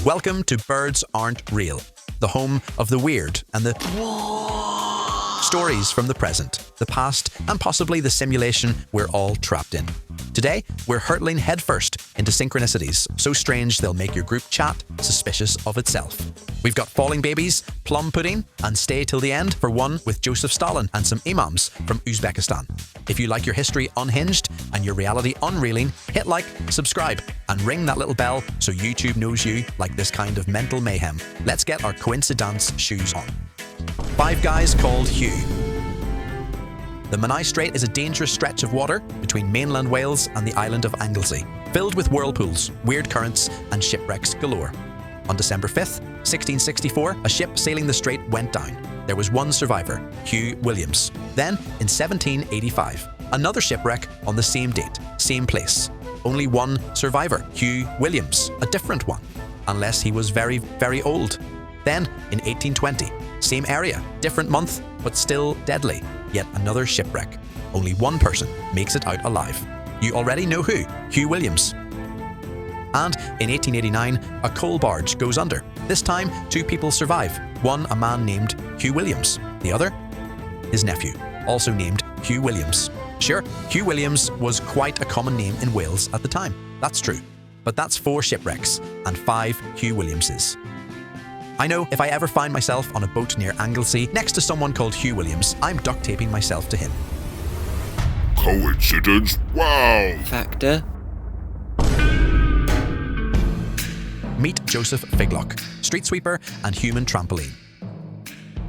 Welcome to Birds Aren't Real, the home of the weird and the stories from the present, the past, and possibly the simulation we're all trapped in. Today, we're hurtling headfirst into synchronicities so strange they'll make your group chat suspicious of itself. We've got falling babies, plum pudding, and stay till the end for one with Joseph Stalin and some imams from Uzbekistan. If you like your history unhinged and your reality unreeling, hit like, subscribe, and ring that little bell so YouTube knows you like this kind of mental mayhem. Let's get our coincidence shoes on. 5 guys called Hugh. The Menai Strait is a dangerous stretch of water between mainland Wales and the island of Anglesey, filled with whirlpools, weird currents, and shipwrecks galore. On December 5th, 1664, a ship sailing the strait went down. There was one survivor, Hugh Williams. Then, in 1785, another shipwreck on the same date, same place. Only one survivor, Hugh Williams, a different one, unless he was very, very old. Then, in 1820, same area, different month, but still deadly. Yet another shipwreck. Only one person makes it out alive. You already know who, Hugh Williams. And in 1889, a coal barge goes under. This time, 2 people survive. One, a man named Hugh Williams. The other, his nephew, also named Hugh Williams. Sure, Hugh Williams was quite a common name in Wales at the time. That's true. But that's 4 shipwrecks and 5 Hugh Williamses. I know if I ever find myself on a boat near Anglesey next to someone called Hugh Williams, I'm duct taping myself to him. Coincidence? Wow! Factor. Meet Joseph Figlock, street sweeper and human trampoline.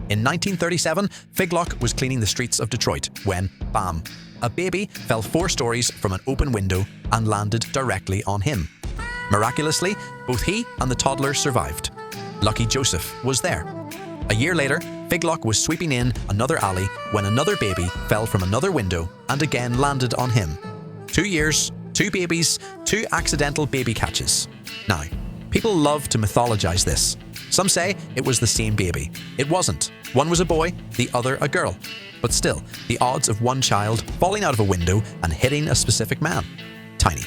In 1937, Figlock was cleaning the streets of Detroit when, bam, a baby fell 4 stories from an open window and landed directly on him. Miraculously, both he and the toddler survived. Lucky Joseph was there. A year later, Figlock was sweeping in another alley when another baby fell from another window and again landed on him. 2 years, 2 babies, 2 accidental baby catches. Now, people love to mythologize this. Some say it was the same baby. It wasn't. One was a boy, the other a girl. But still, the odds of one child falling out of a window and hitting a specific man? Tiny.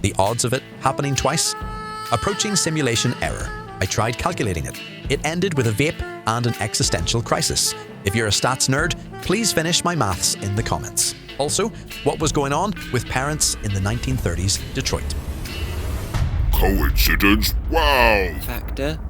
The odds of it happening twice? Approaching simulation error. I tried calculating it. It ended with a vape and an existential crisis. If you're a stats nerd, please finish my maths in the comments. Also, what was going on with parents in the 1930s Detroit? Coincidence? Wow! Factor.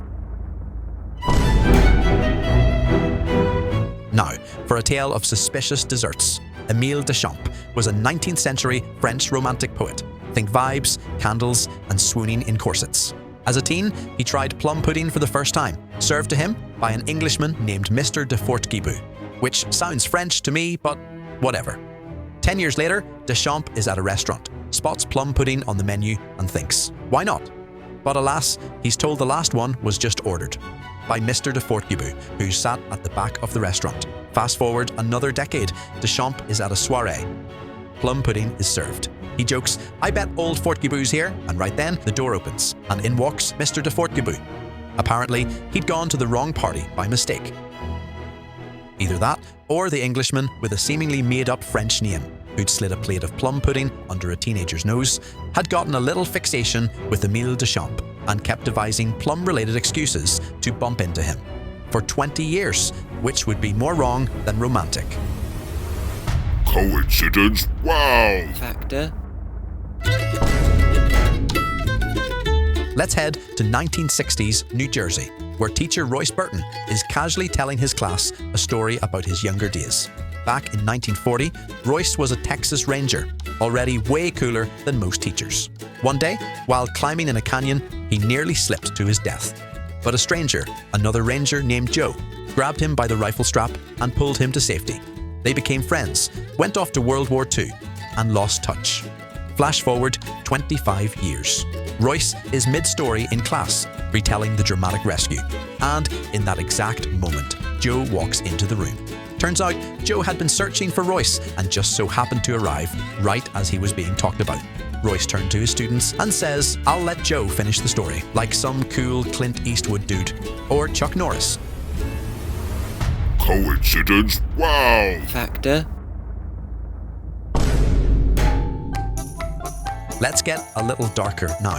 Now, for a tale of suspicious desserts. Émile Deschamps was a 19th century French romantic poet. Think vibes, candles, and swooning in corsets. As a teen, he tried plum pudding for the first time, served to him by an Englishman named Mr. de Fortescue, which sounds French to me, but whatever. 10 years later, Deschamps is at a restaurant, spots plum pudding on the menu and thinks, why not? But alas, he's told the last one was just ordered by Mr. de Fortescue, who sat at the back of the restaurant. Fast forward another decade, Deschamps is at a soirée. Plum pudding is served. He jokes, I bet old Fortescue's here, and right then, the door opens, and in walks Mr. de Fortescue. Apparently, he'd gone to the wrong party by mistake. Either that, or the Englishman with a seemingly made-up French name, who'd slid a plate of plum pudding under a teenager's nose, had gotten a little fixation with Émile Deschamps, and kept devising plum-related excuses to bump into him. For 20 years, which would be more wrong than romantic. Coincidence? Wow! Factor. Let's head to 1960s New Jersey, where teacher Royce Burton is casually telling his class a story about his younger days. Back in 1940, Royce was a Texas Ranger, already way cooler than most teachers. One day, while climbing in a canyon, he nearly slipped to his death. But a stranger, another ranger named Joe, grabbed him by the rifle strap and pulled him to safety. They became friends, went off to World War II, and lost touch. Flash forward 25 years. Royce is mid-story in class, retelling the dramatic rescue. And in that exact moment, Joe walks into the room. Turns out, Joe had been searching for Royce and just so happened to arrive right as he was being talked about. Royce turned to his students and says, I'll let Joe finish the story, like some cool Clint Eastwood dude, or Chuck Norris. Coincidence? Wow! Factor. Let's get a little darker now.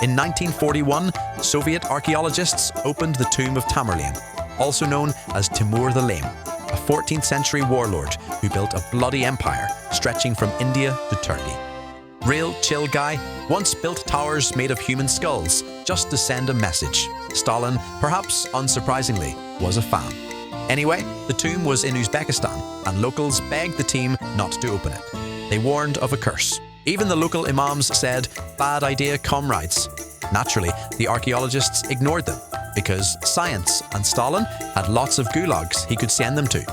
In 1941, Soviet archaeologists opened the tomb of Tamerlane, also known as Timur the Lame, a 14th century warlord who built a bloody empire stretching from India to Turkey. Real chill guy, once built towers made of human skulls just to send a message. Stalin, perhaps unsurprisingly, was a fan. Anyway, the tomb was in Uzbekistan, and locals begged the team not to open it. They warned of a curse. Even the local imams said, "Bad idea, comrades." Naturally, the archaeologists ignored them, because science and Stalin had lots of gulags he could send them to.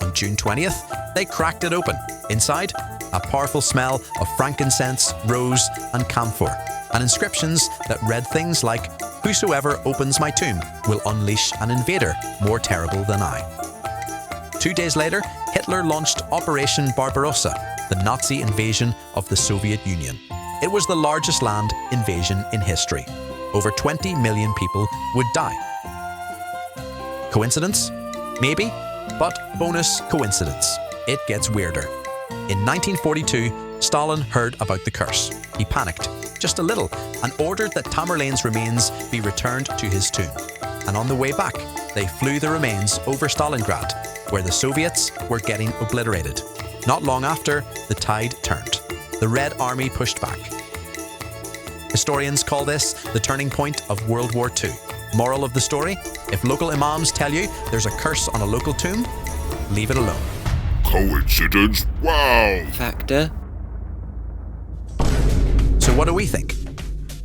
On June 20th, they cracked it open. Inside, a powerful smell of frankincense, rose, and camphor, and inscriptions that read things like, "Whosoever opens my tomb will unleash an invader more terrible than I." 2 days later, Hitler launched Operation Barbarossa, the Nazi invasion of the Soviet Union. It was the largest land invasion in history. Over 20 million people would die. Coincidence? Maybe, but bonus coincidence. It gets weirder. In 1942, Stalin heard about the curse. He panicked, just a little, and ordered that Tamerlane's remains be returned to his tomb. And on the way back, they flew the remains over Stalingrad, where the Soviets were getting obliterated. Not long after, the tide turned. The Red Army pushed back. Historians call this the turning point of World War II. Moral of the story? If local imams tell you there's a curse on a local tomb, leave it alone. Coincidence? Wow! Factor. So what do we think?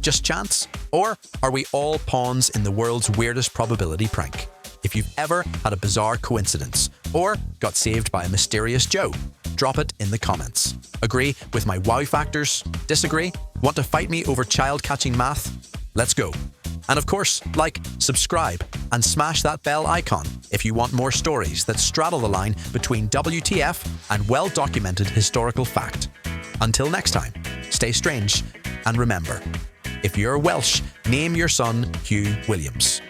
Just chance? Or are we all pawns in the world's weirdest probability prank? If you've ever had a bizarre coincidence or got saved by a mysterious Joe, drop it in the comments. Agree with my wow factors? Disagree? Want to fight me over child-catching math? Let's go. And of course, like, subscribe, and smash that bell icon if you want more stories that straddle the line between WTF and well-documented historical fact. Until next time, stay strange, and remember, if you're Welsh, name your son Hugh Williams.